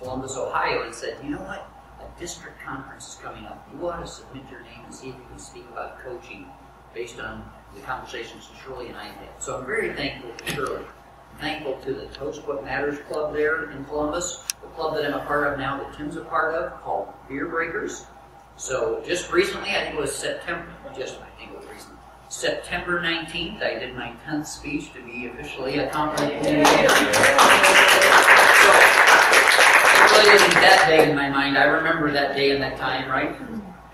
Columbus, Ohio, and said, you know what? A district conference is coming up. You ought to submit your name and see if you can speak about coaching based on the conversations Shirley and I had. So I'm very thankful to Shirley. I'm thankful to the Toast What Matters Club there in Columbus, the club that I'm a part of now, that Tim's a part of, called Beer Breakers. So just recently, I think it was September 19th, I did my 10th speech to be officially a competent communicator. So it really isn't that day in my mind. I remember that day and that time, right?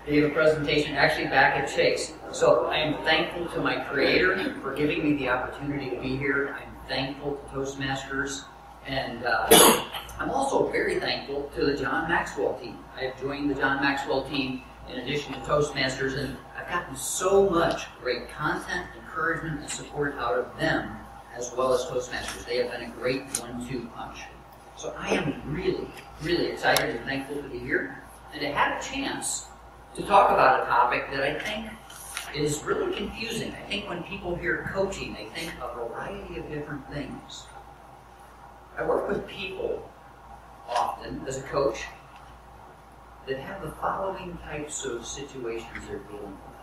Gave a presentation actually back at Chase. So I am thankful to my Creator for giving me the opportunity to be here. I'm thankful to Toastmasters. And I'm also very thankful to the John Maxwell team. I have joined the John Maxwell team in addition to Toastmasters, and I've gotten so much great content, encouragement, and support out of them as well as Toastmasters. They have been a great 1-2 punch. So I am really, really excited and thankful to be here and to have a chance to talk about a topic that I think is really confusing. I think when people hear coaching, they think a variety of different things. I work with people often as a coach that have the following types of situations they're dealing with.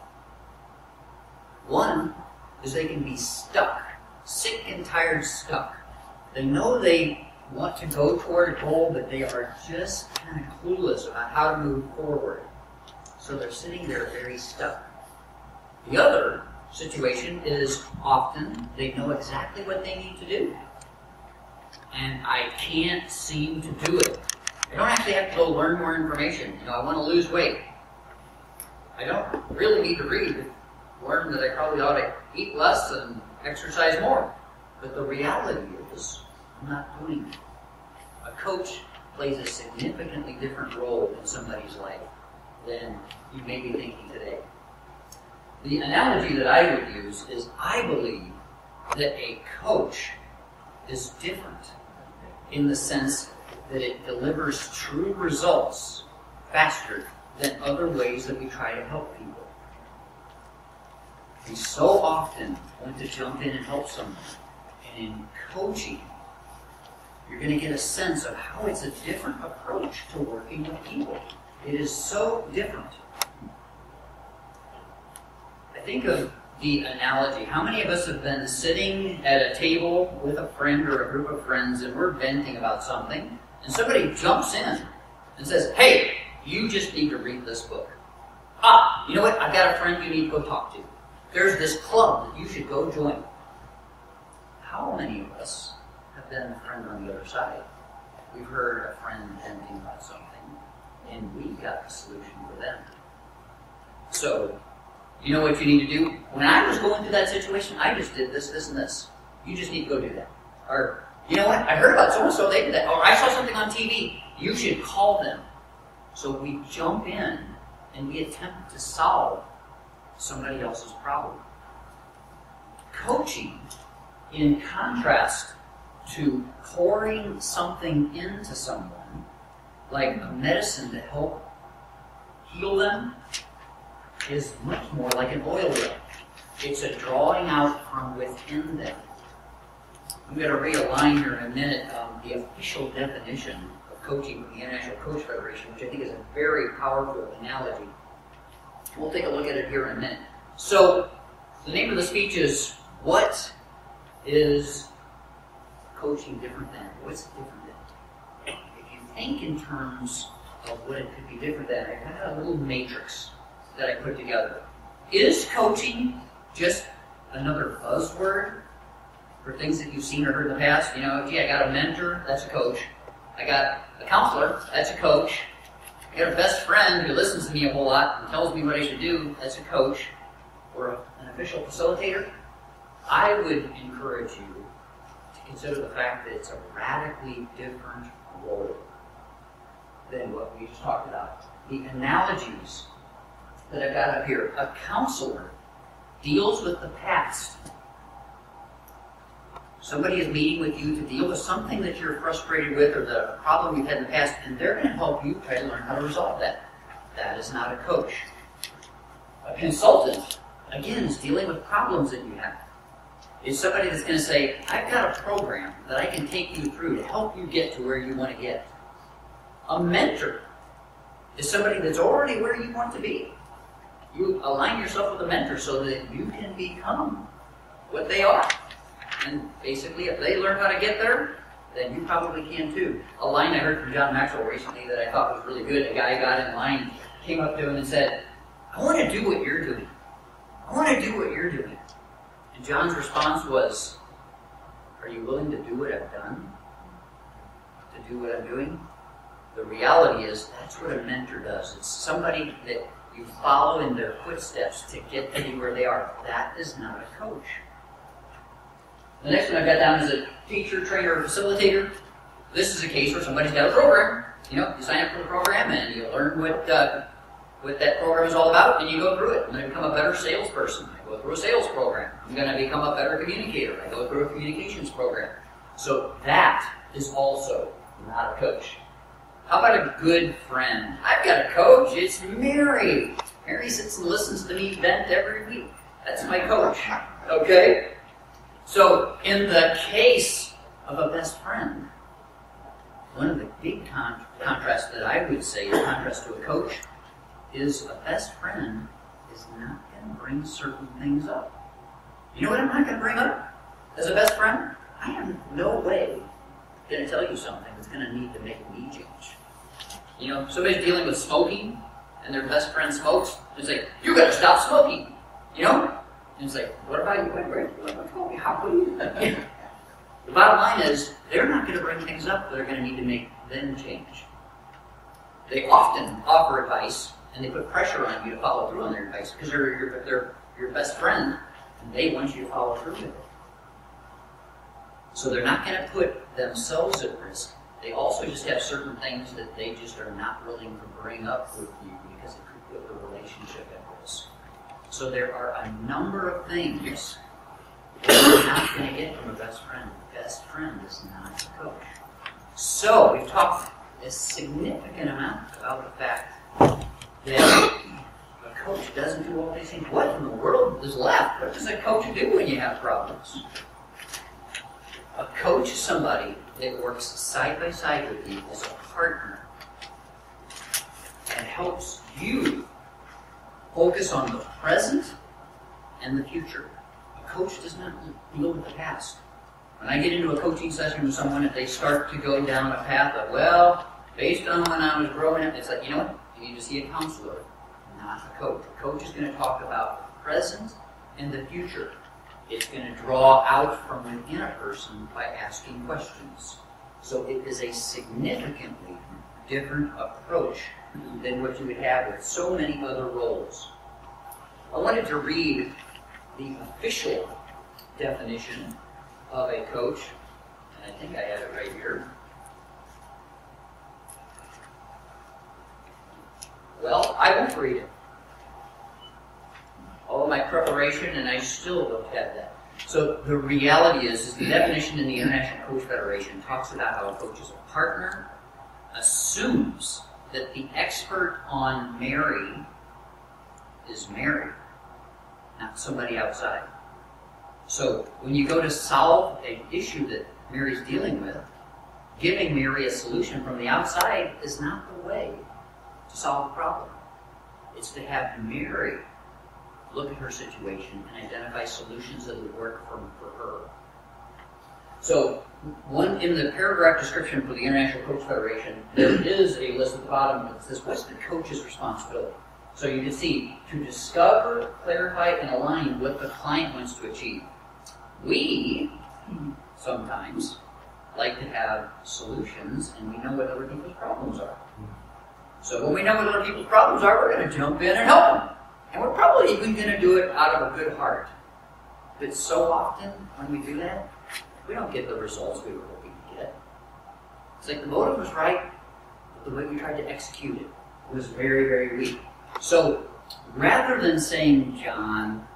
One is they can be stuck, sick and tired stuck. They know they want to go toward a goal, but they are just kind of clueless about how to move forward. So they're sitting there very stuck. The other situation is often they know exactly what they need to do, and I can't seem to do it. I don't actually have to go learn more information. You know, I want to lose weight. I don't really need to read to learn that I probably ought to eat less and exercise more. But the reality is, I'm not doing it. A coach plays a significantly different role in somebody's life than you may be thinking today. The analogy that I would use is I believe that a coach is different in the sense that it delivers true results faster than other ways that we try to help people. We so often want to jump in and help someone. And in coaching, you're going to get a sense of how it's a different approach to working with people. It is so different. I think of the analogy. How many of us have been sitting at a table with a friend or a group of friends and we're venting about something, and somebody jumps in and says, hey, you just need to read this book. Ah, you know what? I've got a friend you need to go talk to. There's this club that you should go join. How many of us have been a friend on the other side? We've heard a friend venting about something, and we got the solution for them. So, you know what you need to do? When I was going through that situation, I just did this, this, and this. You just need to go do that. Or, you know what? I heard about so-and-so, they did that. Or I saw something on TV. You should call them. So we jump in and we attempt to solve somebody else's problem. Coaching, in contrast to pouring something into someone, like a medicine to help heal them, is much more like an oil well. It's a drawing out from within them. I'm going to read a line here in a minute, the official definition of coaching from the International Coach Federation, which I think is a very powerful analogy. We'll take a look at it here in a minute. So, the name of the speech is, what is coaching different than? What's different than? If you think in terms of what it could be different than, I've got a little matrix that I put together. Is coaching just another buzzword for things that you've seen or heard in the past? You know, gee, I got a mentor, that's a coach. I got a counselor, that's a coach. I got a best friend who listens to me a whole lot and tells me what I should do, that's a coach. Or an official facilitator. I would encourage you to consider the fact that it's a radically different role than what we just talked about. The analogies that I've got up here. A counselor deals with the past. Somebody is meeting with you to deal with something that you're frustrated with or the problem you've had in the past, and they're going to help you try to learn how to resolve that. That is not a coach. A consultant, again, is dealing with problems that you have. It's somebody that's going to say, I've got a program that I can take you through to help you get to where you want to get. A mentor is somebody that's already where you want to be. You align yourself with a mentor so that you can become what they are. And basically, if they learn how to get there, then you probably can too. A line I heard from John Maxwell recently that I thought was really good. A guy got in line, came up to him and said, I want to do what you're doing. I want to do what you're doing. And John's response was, are you willing to do what I've done? To do what I'm doing? The reality is, that's what a mentor does. It's somebody that you follow in their footsteps to get to where they are. That is not a coach. The next one I've got down is a teacher, trainer, or facilitator. This is a case where somebody's got a program. You sign up for the program and you learn what that program is all about, and you go through it. I'm going to become a better salesperson. I go through a sales program. I'm going to become a better communicator. I go through a communications program. So that is also not a coach. How about a good friend? I've got a coach. It's Mary. Mary sits and listens to me vent every week. That's my coach. Okay? So, in the case of a best friend, one of the big contrasts that I would say, in contrast to a coach, is a best friend is not going to bring certain things up. You know what I'm not going to bring up as a best friend? I am no way going to tell you something that's going to need to make me change. Somebody's dealing with smoking, and their best friend smokes, and it's like, you got to stop smoking, And it's like, what about you? How would you? The bottom line is, they're not going to bring things up that are going to need to make them change. They often offer advice, and they put pressure on you to follow through on their advice, because they're your best friend, and they want you to follow through with it. So they're not going to put themselves at risk. They also just have certain things that they just are not willing to bring up with you because it could put the relationship at risk. So there are a number of things that you're not going to get from a best friend. A best friend is not a coach. So we've talked a significant amount about the fact that a coach doesn't do all these things. What in the world is left? What does a coach do when you have problems? A coach is somebody that works side by side with you as a partner and helps you focus on the present and the future. A coach does not look at the past. When I get into a coaching session with someone, if they start to go down a path of, well, based on when I was growing up, it's like, you know what? You need to see a counselor, not a coach. A coach is going to talk about the present and the future. It's going to draw out from within a person by asking questions. So it is a significantly different approach than what you would have with so many other roles. I wanted to read the official definition of a coach, and I think I have it right here. Well, I won't read it. All of my preparation, and I still don't have that. So the reality is the definition in the International Coach Federation talks about how a coach is a partner, assumes that the expert on Mary is Mary, not somebody outside. So when you go to solve an issue that Mary's dealing with, giving Mary a solution from the outside is not the way to solve the problem. It's to have Mary look at her situation and identify solutions that would work for her. So, in the paragraph description for the International Coach Federation, there is a list at the bottom that says, what's the coach's responsibility? So you can see, to discover, clarify, and align what the client wants to achieve. We, sometimes, like to have solutions, and we know what other people's problems are. So when we know what other people's problems are, we're going to jump in and help them. And we're probably even going to do it out of a good heart. But so often, when we do that, we don't get the results we were hoping to get. It's like the motive was right, but the way we tried to execute it was very, very weak. So, rather than saying, John,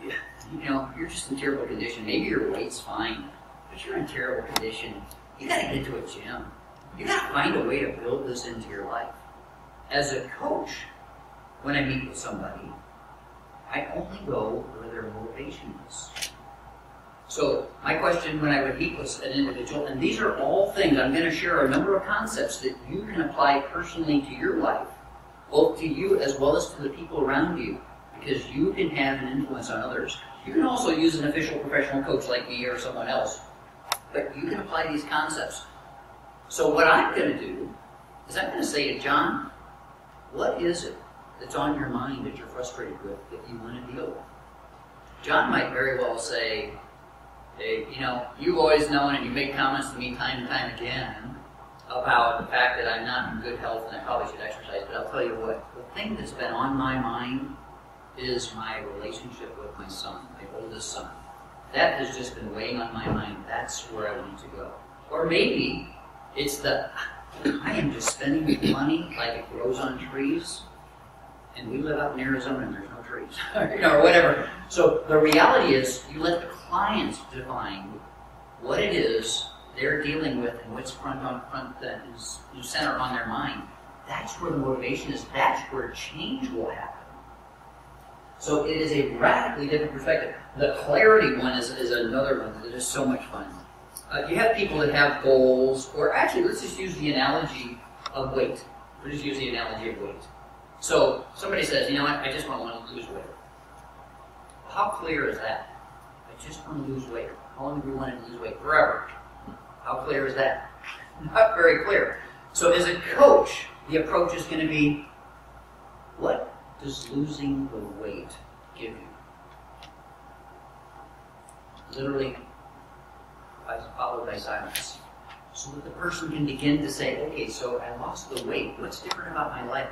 you're just in terrible condition. Maybe your weight's fine, but you're in terrible condition. You got to get to a gym. You got to find a way to build this into your life. As a coach, when I meet with somebody, I only go where their motivation is. So my question when I would meet with an individual, and these are all things, I'm going to share a number of concepts that you can apply personally to your life, both to you as well as to the people around you, because you can have an influence on others. You can also use an official professional coach like me or someone else, but you can apply these concepts. So what I'm going to do is I'm going to say to John, what is it that's on your mind that you're frustrated with that you want to deal with? John might very well say, hey, you know, you've always known and you make comments to me time and time again about the fact that I'm not in good health and I probably should exercise, but I'll tell you what, the thing that's been on my mind is my relationship with my son, my oldest son. That has just been weighing on my mind. That's where I want to go. Or maybe it's the, I am just spending money like it grows on trees, and we live out in Arizona and there's no trees, you know, or whatever. So the reality is, you let the client define what it is they're dealing with and what's front that is center on their mind. That's where the motivation is. That's where change will happen. So it is a radically different perspective. The clarity one is another one that is so much fun. You have people that have goals, or actually, let's just use the analogy of weight. We'll just use the analogy of weight. So somebody says, you know what, I just want to lose weight. How clear is that? I just want to lose weight. How long have we wanted to lose weight? Forever. How clear is that? Not very clear. So as a coach, the approach is going to be, what does losing the weight give you? Literally, followed by silence. So that the person can begin to say, okay, so I lost the weight. What's different about my life?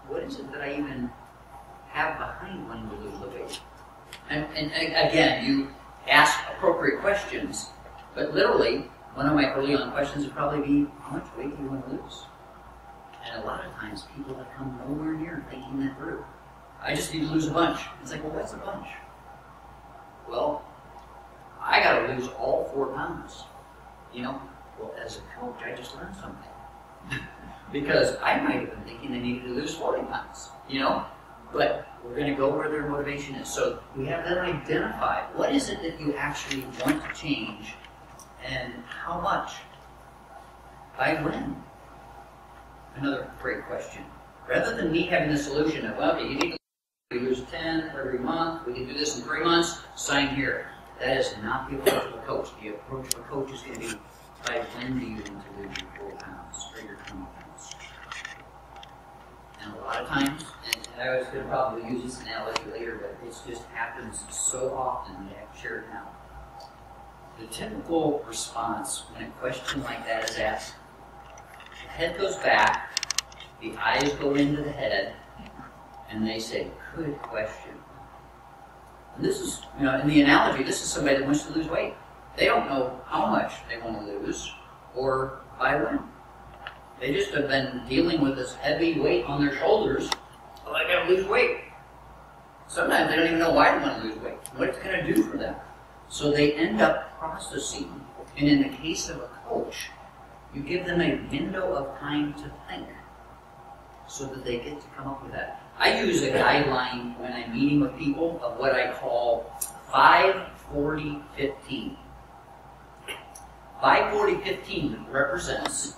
What is it that I even have behind wanting to lose the weight? And again, you ask appropriate questions, but literally, one of my early on questions would probably be, how much weight do you want to lose? And a lot of times, people have come nowhere near thinking that through. I just need to lose a bunch. It's like, well, what's a bunch? Well, I got to lose all 4 pounds. You know, well, as a coach, I just learned something. Because I might have been thinking they needed to lose 40 pounds, you know? But we're going to go where their motivation is. So we have to identify, what is it that you actually want to change, and how much? By when? Another great question. Rather than me having the solution of, well, you need to lose 10 every month, we can do this in 3 months, sign here. That is not the approach of a coach. The approach of a coach is going to be, by when do you want to lose your 4 pounds or your 20 pounds? And a lot of times, and I was going to probably use this analogy later, but it just happens so often that I have to share it now. The typical response when a question like that is asked, the head goes back, the eyes go into the head, and they say, good question. And this is, you know, in the analogy, this is somebody that wants to lose weight. They don't know how much they want to lose or by when. They just have been dealing with this heavy weight on their shoulders. Oh, I got to lose weight. Sometimes they don't even know why they want to lose weight, what it's going to do for them. So they end up processing, and in the case of a coach, you give them a window of time to think so that they get to come up with that. I use a guideline when I'm meeting with people of what I call 5-40-15. 5-40-15 represents,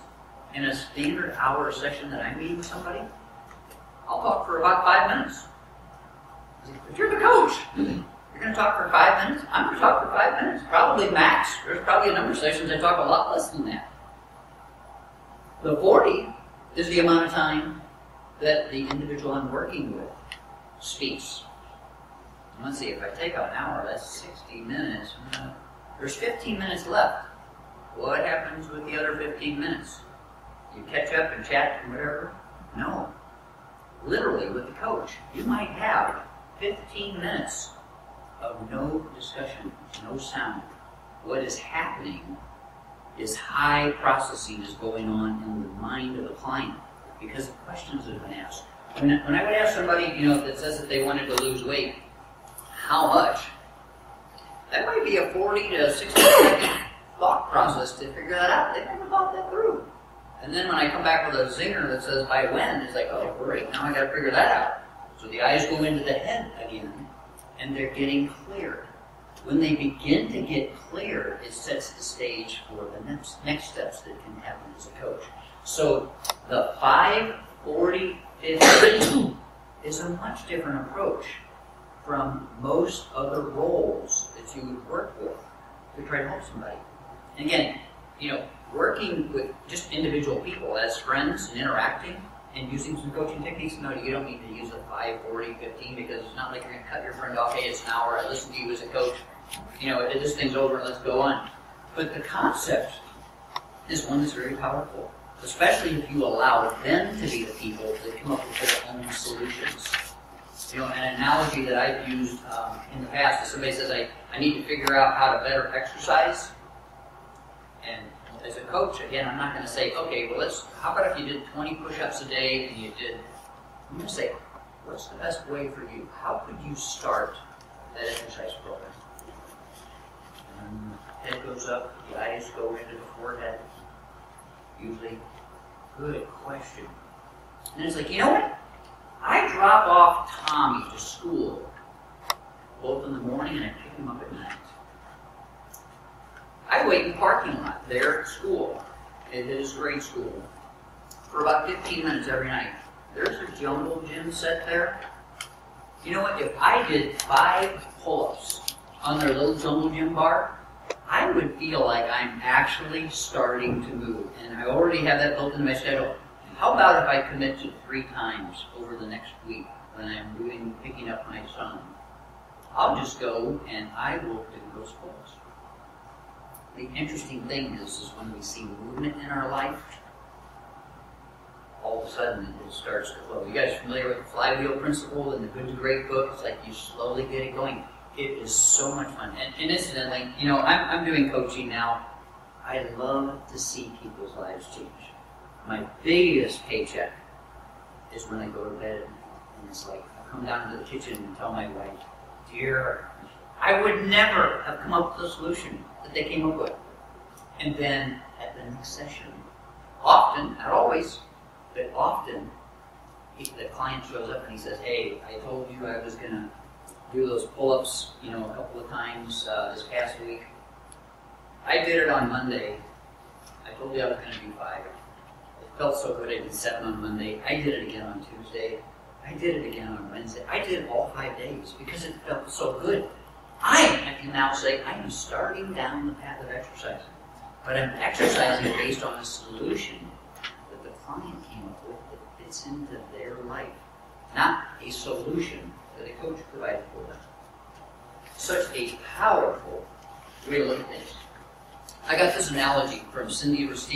in a standard hour session that I'm meeting with somebody, I'll talk for about 5 minutes. If you're the coach, you're going to talk for 5 minutes? I'm going to talk for 5 minutes, probably max. There's probably a number of sessions I talk a lot less than that. The 40 is the amount of time that the individual I'm working with speaks. Let's see, if I take out an hour, that's 60 minutes. There's 15 minutes left. What happens with the other 15 minutes? You catch up and chat and whatever? No. Literally, with the coach, you might have 15 minutes of no discussion, no sound. What is happening is high processing is going on in the mind of the client because the questions have been asked. When I would ask somebody, you know, that says that they wanted to lose weight, how much? That might be a 40 to 60 second thought process to figure that out. They never thought that through. And then when I come back with a zinger that says by when, it's like, oh great, now I got to figure that out. So the eyes go into the head again, and they're getting clear. when they begin to get clear, it sets the stage for the next steps that can happen as a coach. So the 5, 40, 50 is a much different approach from most other roles that you would work with to try to help somebody. And again, working with just individual people as friends and interacting and using some coaching techniques, no, you don't need to use a 5, 40, 15 because it's not like you're going to cut your friend off, hey, it's an hour, I listen to you as a coach, this thing's over, let's go on. But the concept is one that's very powerful, especially if you allow them to be the people that come up with their own solutions. An analogy that I've used in the past is somebody says, I need to figure out how to better exercise. And as a coach, again, I'm not going to say, okay, well, how about if you did 20 push-ups a day and I'm going to say, what's the best way for you? How could you start that exercise program? Head goes up, the eyes go into the forehead. Usually, good question. And it's like, you know what? I drop off Tommy to school, both in the morning and I pick him up at night. I wait in the parking lot there at school, at his grade school, for about 15 minutes every night. There's a jungle gym set there. You know what? If I did 5 pull-ups on their little jungle gym bar, I would feel like I'm actually starting to move. And I already have that built into my schedule. How about if I commit to 3 times over the next week when I'm picking up my son? I'll just go and I will do those pull-ups. The interesting thing is when we see movement in our life, all of a sudden it starts to flow. You guys familiar with the flywheel principle in the Good to Great book? It's like you slowly get it going. It is so much fun. And incidentally, I'm doing coaching now. I love to see people's lives change. My biggest paycheck is when I go to bed and it's like I come down to the kitchen and tell my wife, dear, I would never have come up with a solution that they came up with. And then at the next session, often, not always, but often, the client shows up and he says, hey, I told you I was going to do those pull-ups, a couple of times this past week. I did it on Monday. I told you I was going to do 5. It felt so good. I did 7 on Monday. I did it again on Tuesday. I did it again on Wednesday. I did it all 5 days because it felt so good. I can now say I am starting down the path of exercising. But I'm exercising based on a solution that the client came up with that fits into their life, not a solution that a coach provided for them. Such a powerful way to look at things. I got this analogy from Cynthia with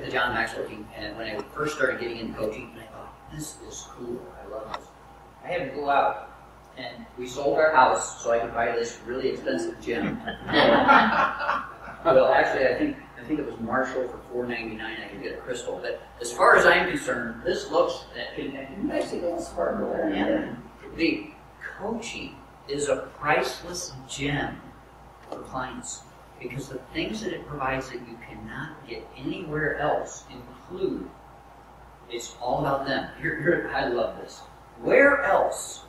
the John Maxwell team, and when I first started getting into coaching, and I thought, this is cool, I love this. I had to go out, and we sold our house so I could buy this really expensive gym. Well, actually, I think it was Marshall for $4.99. I could get a crystal. But as far as I'm concerned, this looks. Can you guys see that sparkle there? Yeah. The coaching is a priceless gem for clients because the things that it provides that you cannot get anywhere else include. It's all about them. I love this. Where else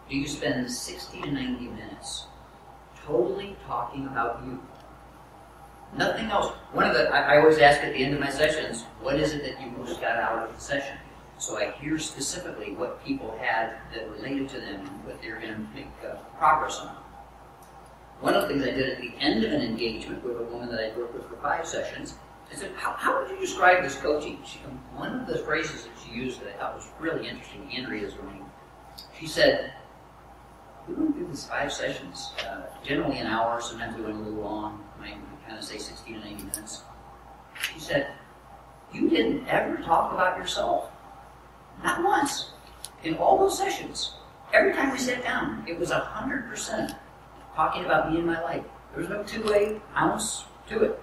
do you spend 60 to 90 minutes totally talking about you? Nothing else. I always ask at the end of my sessions, what is it that you most got out of the session? So I hear specifically what people had that related to them and what they're going to make progress on. One of the things I did at the end of an engagement with a woman that I worked with for 5 sessions, I said, how would you describe this coaching? One of the phrases that she used that I thought was really interesting, Andrea's name, she said, we went through these 5 sessions, generally an hour, sometimes we went a little long, I kind of say 60 to 90 minutes. She said, you didn't ever talk about yourself. Not once. In all those sessions, every time we sat down, it was 100% talking about me and my life. There was no 2-way ounce to it.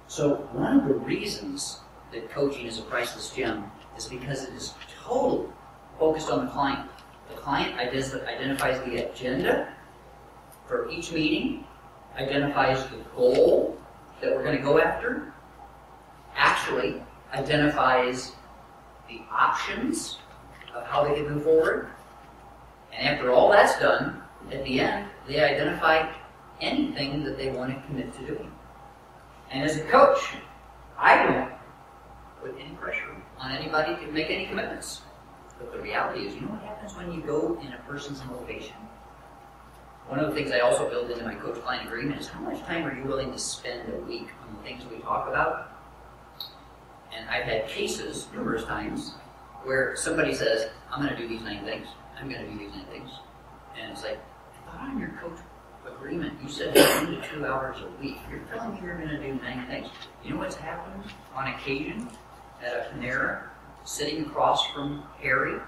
So one of the reasons that coaching is a priceless gem is because it is totally focused on the client. The client identifies the agenda for each meeting, identifies the goal that we're going to go after, actually identifies the options of how they can move forward, and after all that's done, at the end, they identify anything that they want to commit to doing. And as a coach, I don't put any pressure on anybody to make any commitments. But the reality is, you know what happens when you go in a person's motivation? One of the things I also build into my coach-client agreement is how much time are you willing to spend a week on the things we talk about? And I've had cases, numerous times, where somebody says, I'm going to do these 9 things. I'm going to do these 9 things. And it's like, I thought on your coach agreement you said 1 to 2 hours a week. You're telling me you're going to do 9 things. You know what's happened on occasion at a Panera, sitting across from Harry?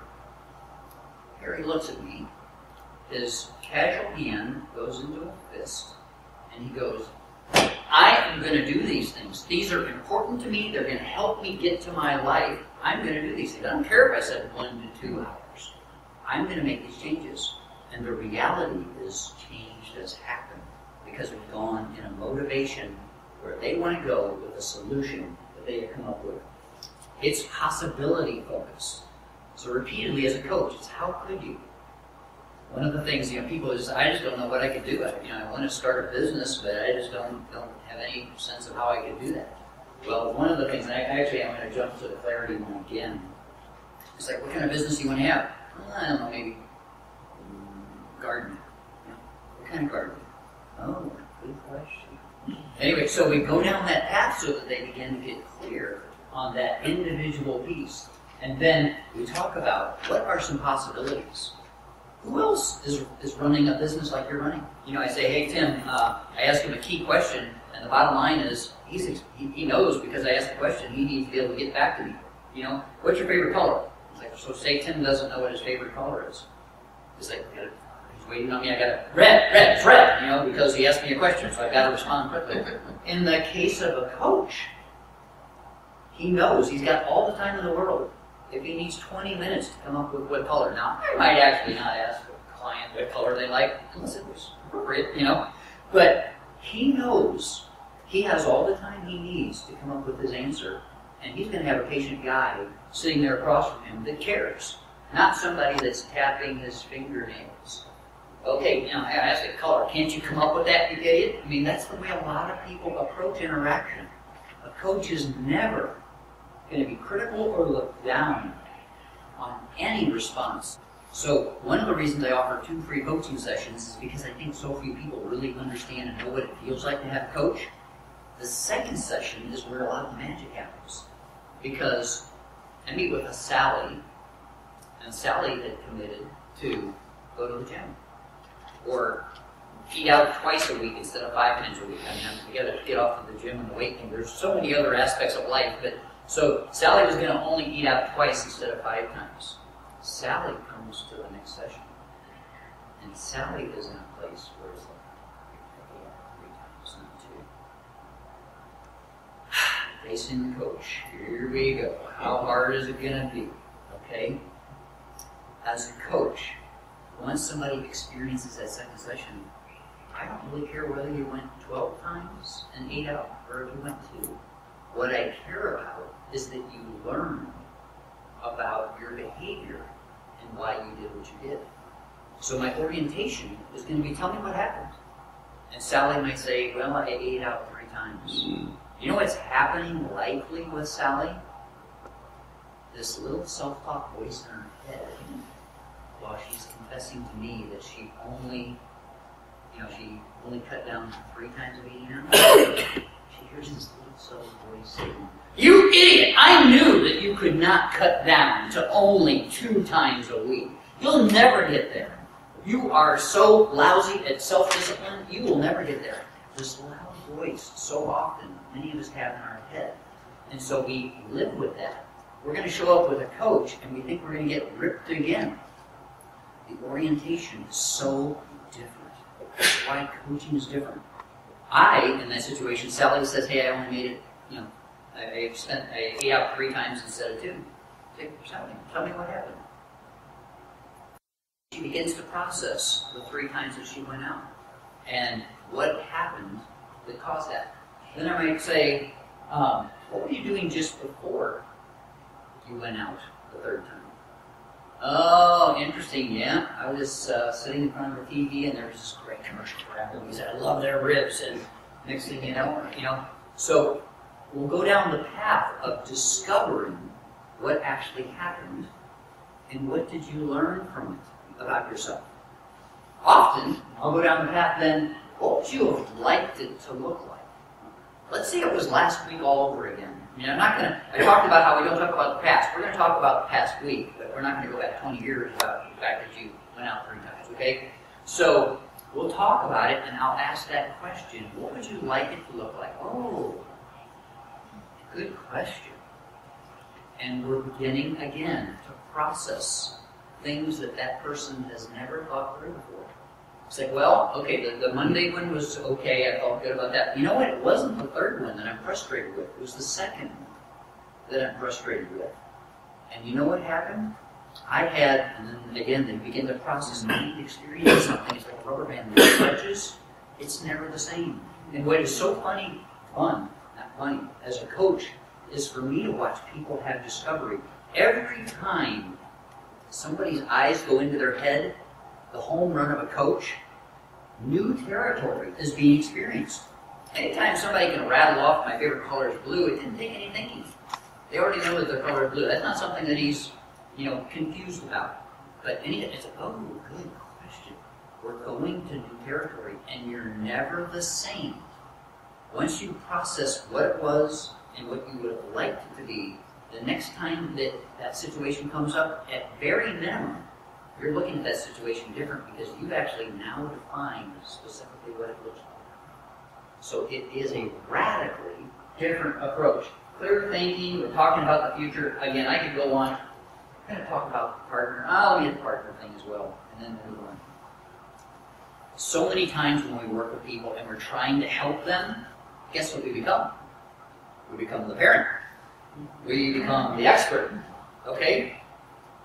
Harry looks at me. His casual hand goes into a fist, and he goes, I am going to do these things. These are important to me. They're going to help me get to my life. I'm going to do these things. I don't care if I said 1 to 2 hours. I'm going to make these changes. And the reality is change has happened because we've gone in a motivation where they want to go with a solution that they have come up with. It's possibility focused. So repeatedly as a coach, it's how could you? One of the things, people just, I just don't know what I could do. I want to start a business, but I just don't have any sense of how I could do that. Well, one of the things, and I'm going to jump to the clarity one again. It's like, what kind of business do you want to have? Well, I don't know, maybe gardening. What kind of gardening? Oh, good question. Anyway, so we go down that path so that they begin to get clear on that individual piece. And then we talk about what are some possibilities. Who else is running a business like you're running? I say, hey, Tim, I ask him a key question, and the bottom line is, he knows because I asked the question, he needs to be able to get back to me. What's your favorite color? It's like, so say Tim doesn't know what his favorite color is. It's like, he's waiting on me, I got to, red, it's red, because he asked me a question, so I've got to respond quickly. In the case of a coach, he knows he's got all the time in the world. If he needs 20 minutes to come up with what color. Now, I might actually not ask the client what color they like, unless it was appropriate, But he knows he has all the time he needs to come up with his answer. And he's going to have a patient guy sitting there across from him that cares. Not somebody that's tapping his fingernails. Okay, I asked the color. Can't you come up with that, you idiot? That's the way a lot of people approach interaction. A coach is never going to be critical or look down on any response. So one of the reasons I offer 2 free coaching sessions is because I think so few people really understand and know what it feels like to have a coach. The second session is where a lot of the magic happens. Because I meet with a Sally, and Sally had committed to go to the gym. Or eat out twice a week instead of 5 times a week. We got to get off of the gym and the weight thing. There's so many other aspects of life, but so Sally was going to only eat out twice instead of 5 times. Sally comes to the next session, and Sally is in a place where it's like 3 times, not 2. Facing the coach. Here we go. How hard is it going to be? Okay. As a coach, once somebody experiences that second session, I don't really care whether you went 12 times and 8 out, or if you went 2. What I care about is that you learn about your behavior and why you did what you did. So my orientation is going to be, tell me what happened. And Sally might say, well, I ate out 3 times. You know what's happening likely with Sally? This little self-talk voice in her head, while she's confessing to me that she only cut down 3 times of eating out, she hears this little self-voice saying, you idiot! I knew that you could not cut down to only 2 times a week. You'll never get there. You are so lousy at self-discipline, you will never get there. This loud voice, so often, many of us have in our head. And so we live with that. We're going to show up with a coach, and we think we're going to get ripped again. The orientation is so different. That's why coaching is different. In that situation, Sally says, hey, I only made it, I ate out 3 times instead of 2. Say, Sally, tell me what happened. She begins to process the 3 times that she went out and what happened that caused that. Then I might say, what were you doing just before you went out the 3rd time? Oh, interesting, yeah. I was sitting in front of the TV and there was this great commercial for Applebee's. I love their ribs, and next thing you know. So we'll go down the path of discovering what actually happened and what did you learn from it about yourself. Often, I'll go down the path then, what would you have liked it to look like? Let's say it was last week all over again. I mean, I talked about how we don't talk about the past. We're going to talk about the past week, but we're not going to go back 20 years about the fact that you went out 3 times, okay? So, we'll talk about it, and I'll ask that question. What would you like it to look like? Oh, good question. And we're beginning, again, to process things that person has never thought through before. It's like, well, okay, the Monday one was okay, I felt good about that. You know what? It wasn't the third one that I'm frustrated with. It was the second one that I'm frustrated with. And you know what happened? I had, and then again, they begin to process, I need to experience something. It's like a rubber band that stretches. It's never the same. And what is so fun, not funny, as a coach, is for me to watch people have discovery. Every time somebody's eyes go into their head, the home run of a coach, new territory is being experienced. Anytime somebody can rattle off my favorite color is blue, it didn't take any thinking. They already know that their color is blue. That's not something that he's, confused about. But it's like, oh, good question. We're going to new territory, and you're never the same. Once you process what it was and what you would have liked it to be, the next time that situation comes up, at very minimum, you're looking at that situation different because you've actually now defined specifically what it looks like. So it is a radically different approach. Clear thinking, we're talking about the future. Again, I could go on. I'm going to talk about the partner. I'll get the partner thing as well, and then move on. So many times when we work with people and we're trying to help them, guess what we become? We become the parent. We become the expert. Okay?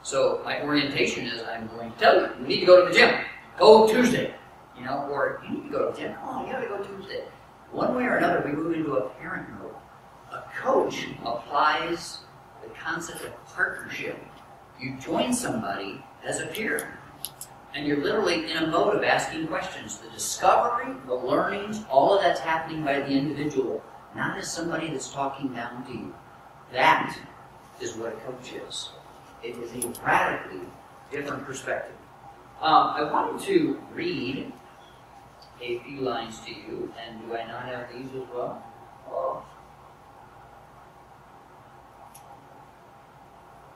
So my orientation is, I'm going to tell you, you need to go to the gym. Go Tuesday. Or you need to go to the gym. Oh, you got to go Tuesday. One way or another, we move into a parent mode. A coach applies the concept of partnership. You join somebody as a peer, and you're literally in a mode of asking questions. The discovery, the learnings, all of that's happening by the individual, not as somebody that's talking down to you. That is what a coach is. It is a radically different perspective. I wanted to read a few lines to you, and do I not have these as well? Oh.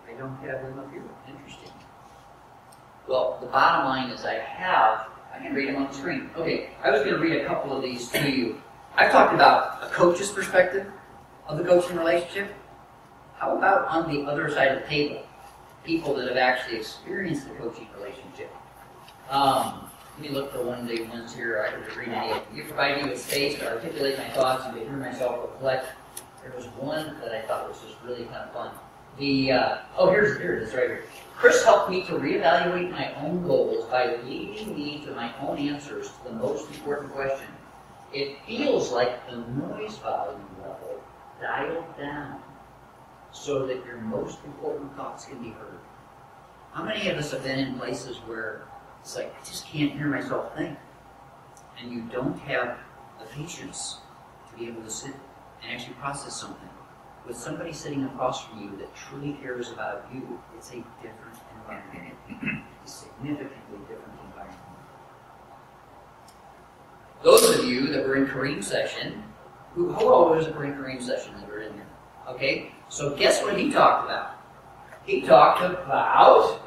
I don't have them up here. Interesting. Well, the bottom line is I can read them on the screen. Okay, I was going to read a couple of these to you. I've talked about a coach's perspective of the coaching relationship. How about on the other side of the table? People that have actually experienced the coaching relationship. Let me look for one of the ones here. I could read any. You provide me with space to articulate my thoughts and to hear myself reflect. There was one that I thought was just really kind of fun. Here it is right here. Chris helped me to reevaluate my own goals by leading me to my own answers to the most important question. It feels like the noise volume level dialed down so that your most important thoughts can be heard. How many of us have been in places where it's like, I just can't hear myself think? And you don't have the patience to be able to sit and actually process something. With somebody sitting across from you that truly cares about you, it's a different environment. A significantly different environment. Those of you that were in Kareem's session, who all was in Kareem's session that were in there? Okay, so guess what he talked about? He talked about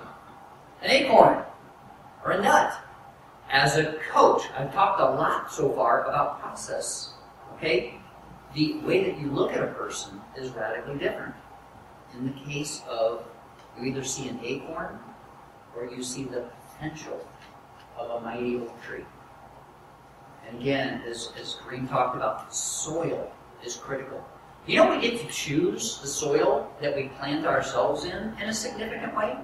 an acorn or a nut. As a coach, I've talked a lot so far about process. Okay? The way that you look at a person is radically different. In the case of, you either see an acorn or you see the potential of a mighty oak tree. And again, as Kareem talked about, soil is critical. You know, we get to choose the soil that we plant ourselves in a significant way.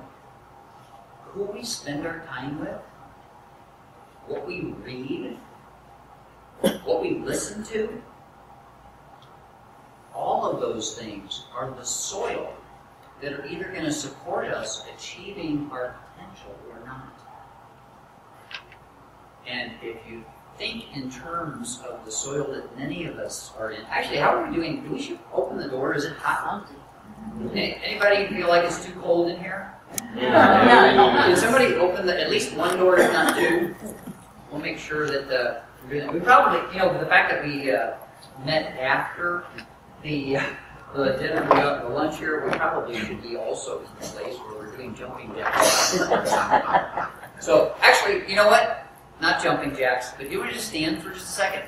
Who we spend our time with, what we read, what we listen to, all of those things are the soil that are either going to support us achieving our potential or not. And if you think in terms of the soil that many of us are in, actually, how are we doing? Do we should open the door? Is it hot? Anybody feel like it's too cold in here? Yeah. Can somebody open at least one door, if not two? We'll make sure that we probably, the fact that we met after the dinner, the lunch here, we probably should be also in the place where we're doing jumping jacks. So, actually, you know what? Not jumping jacks, but you want to just stand for just a second?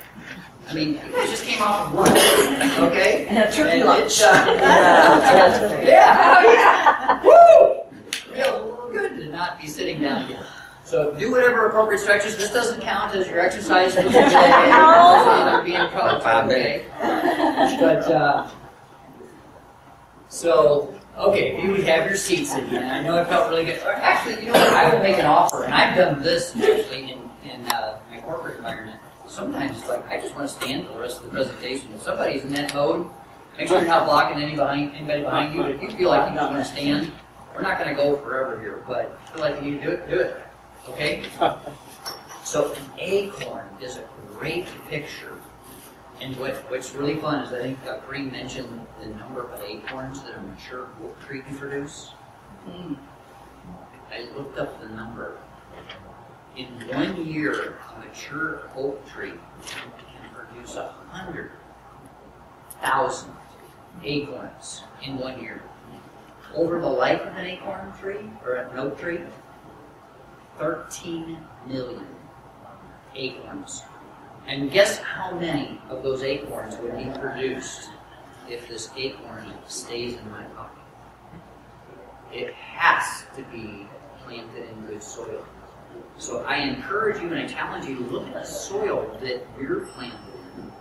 I mean, it just came off of lunch, okay? And a turkey lunch. Yeah! Woo! Feels good to not be sitting down here. So do whatever appropriate stretches. This doesn't count as your exercise for the day. You're being coached, okay? But, so, okay, if you would have your seats again. I know it felt really good. Actually, you know what? I will make an offer, and I've done this actually in my corporate environment. Sometimes it's like, I just want to stand for the rest of the presentation. If somebody's in that mode, make sure you're not blocking anybody behind you. But if you feel like you just want to stand, we're not going to go forever here, but if you feel like you need to do it, do it. Okay? So an acorn is a great picture. And what's really fun is I think Crowne mentioned the number of acorns that a mature oak tree can produce. I looked up the number. In 1 year, a mature oak tree can produce 100,000 acorns in 1 year. Over the life of an acorn tree, or an oak tree, 13 million acorns. And guess how many of those acorns would be produced if this acorn stays in my pocket? It has to be planted in good soil. So I encourage you and I challenge you to look at the soil that you're planted in.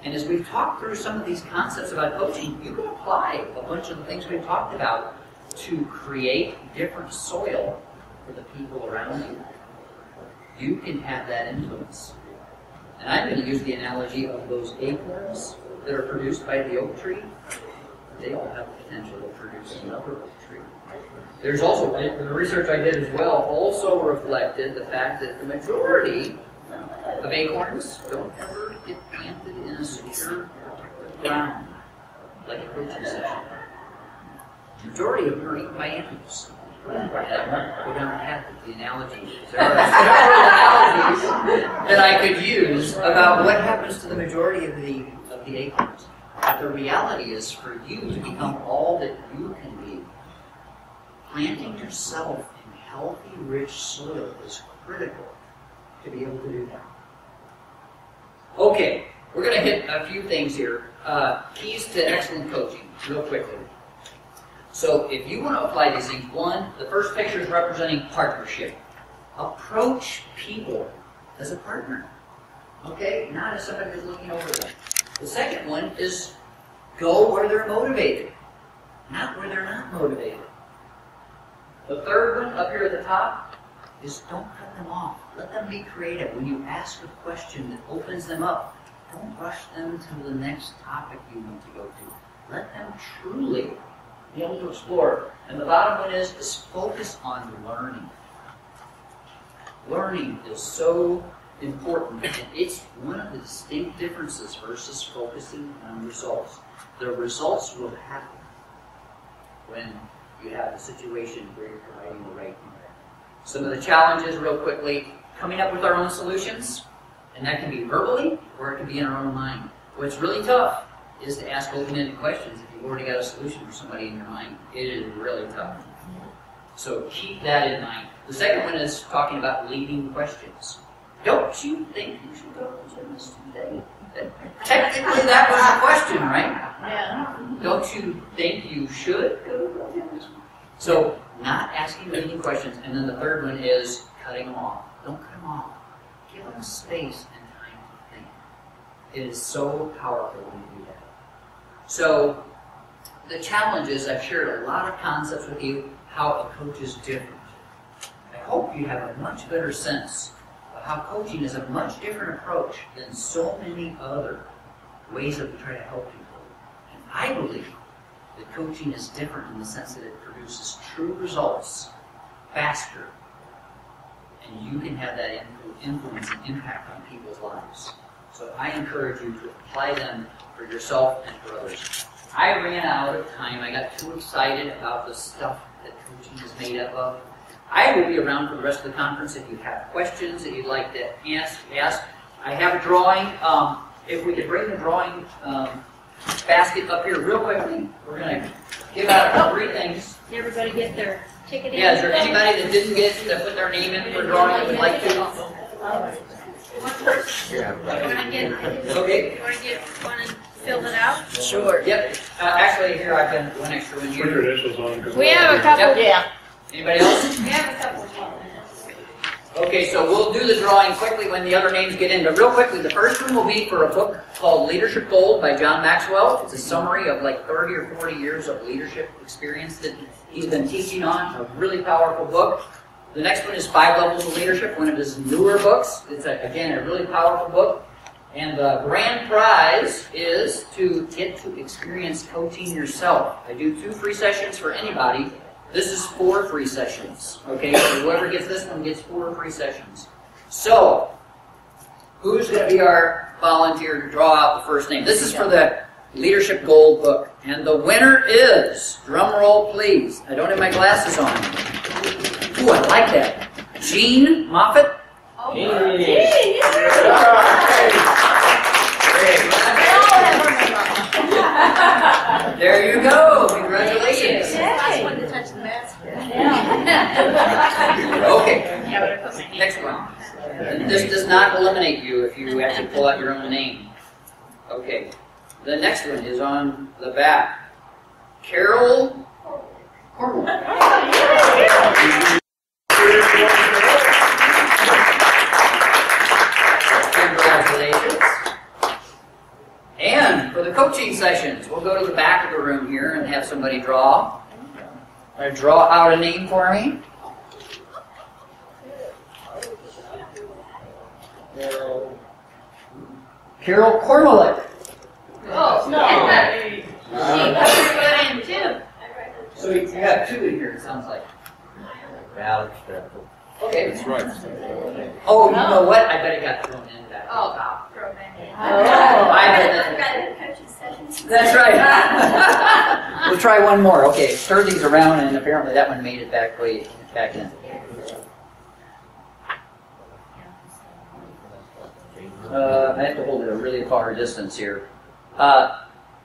And as we've talked through some of these concepts about coaching, you can apply a bunch of the things we've talked about to create different soil for the people around you. You can have that influence. And I'm going to use the analogy of those acorns that are produced by the oak tree. They all have the potential to produce another oak tree. There's also, the research I did as well, also reflected the fact that the majority of acorns don't ever get planted in a secure ground, like a coaching session. The majority of them are eaten by animals. And I won't go down the analogy. There are several analogies that I could use about what happens to the majority of the acorns. But the reality is for you to become all that you can be, planting yourself in healthy, rich soil is critical to be able to do that. Okay, we're going to hit a few things here. Keys to excellent coaching, real quickly. So if you want to apply these things, one, the first picture is representing partnership. Approach people as a partner, okay? Not as somebody who's looking over them. The second one is go where they're motivated, not where they're not motivated. The third one, up here at the top, is don't cut them off. Let them be creative. When you ask a question that opens them up, don't rush them to the next topic you want to go to. Let them truly be able to explore. And the bottom one is focus on learning. Learning is so important. And it's one of the distinct differences versus focusing on results. The results will happen when you have a situation where you're providing the right thing. Some of the challenges, real quickly, coming up with our own solutions, and that can be verbally or it can be in our own mind. What's really tough is to ask open-ended questions if you've already got a solution for somebody in your mind. It is really tough. So keep that in mind. The second one is talking about leading questions. Don't you think you should go to the gym today? Technically, that was a question, right? Yeah. Don't you think you should go to the gym? So, not asking leading questions. And then the third one is cutting them off. Don't cut them off. Give them space and time to think. It is so powerful when you do that. So, the challenge is I've shared a lot of concepts with you, how a coach is different. I hope you have a much better sense of how coaching is a much different approach than so many other ways that we try to help people. And I believe that coaching is different in the sense that it produces true results faster. And you can have that influence and impact on people's lives. So I encourage you to apply them for yourself and for others. I ran out of time. I got too excited about the stuff that coaching is made up of. I will be around for the rest of the conference if you have questions that you'd like to ask. I have a drawing. If we could bring the drawing basket up here real quickly, we're going to give out a couple of things. Did everybody get their ticket in? Yeah, is there anybody that didn't get to put their name in for drawing that would like to? One person. You want to get one and fill it out? Sure. Yep. Actually, here I've got one extra one here. We have a couple. Yep. Yeah. Anybody else? We have a couple more. Okay, so we'll do the drawing quickly when the other names get in. But real quickly, the first one will be for a book called Leadership Gold by John Maxwell. It's a summary of like 30 or 40 years of leadership experience that he's been teaching on. A really powerful book. The next one is 5 Levels of Leadership, one of his newer books. It's, again, a really powerful book. And the grand prize is to get to experience coaching yourself. I do 2 free sessions for anybody. This is 4 free sessions. Okay, so whoever gets this one gets 4 free sessions. So, who's going to be our volunteer to draw out the first name? This is for the Leadership Gold book. And the winner is, drum roll please, I don't have my glasses on. Ooh, I like that. Jean Moffitt. Oh, there you go. Congratulations. I wanted to touch the mask. Okay. Next one. This does not eliminate you if you actually pull out your own name. Okay. The next one is on the back. Carol Cornwall. Congratulations. And for the coaching sessions, we'll go to the back of the room here and have somebody draw. Draw out a name for me. Carol Cornwall. Oh, no. She put in 2. So you have 2 in here, it sounds like. Okay. That's right. Oh, you know what? I bet it got thrown in back. Oh, throw that in. That's right. We'll try one more. Okay, stir these around, and apparently that one made it back in. I have to hold it a really far distance here.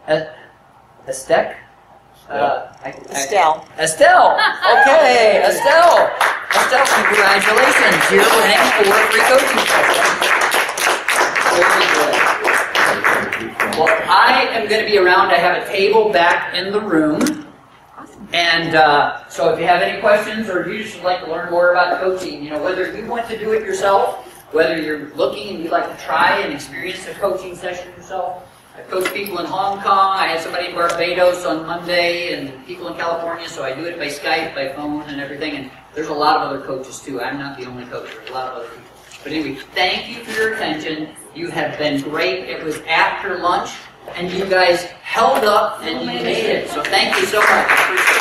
Estelle. Estelle. Okay, Estelle. Estelle, congratulations. You're winning 4 free coaching sessions. Very good. Well, I am going to be around. I have a table back in the room. And so if you have any questions or you just would like to learn more about coaching, you know, whether you want to do it yourself, whether you're looking and you'd like to try and experience a coaching session yourself. I coach people in Hong Kong. I had somebody in Barbados on Monday and people in California, so I do it by Skype, by phone and everything. And there's a lot of other coaches too. I'm not the only coach. There's a lot of other people. But anyway, thank you for your attention. You have been great. It was after lunch, and you guys held up and you made it. So thank you so much.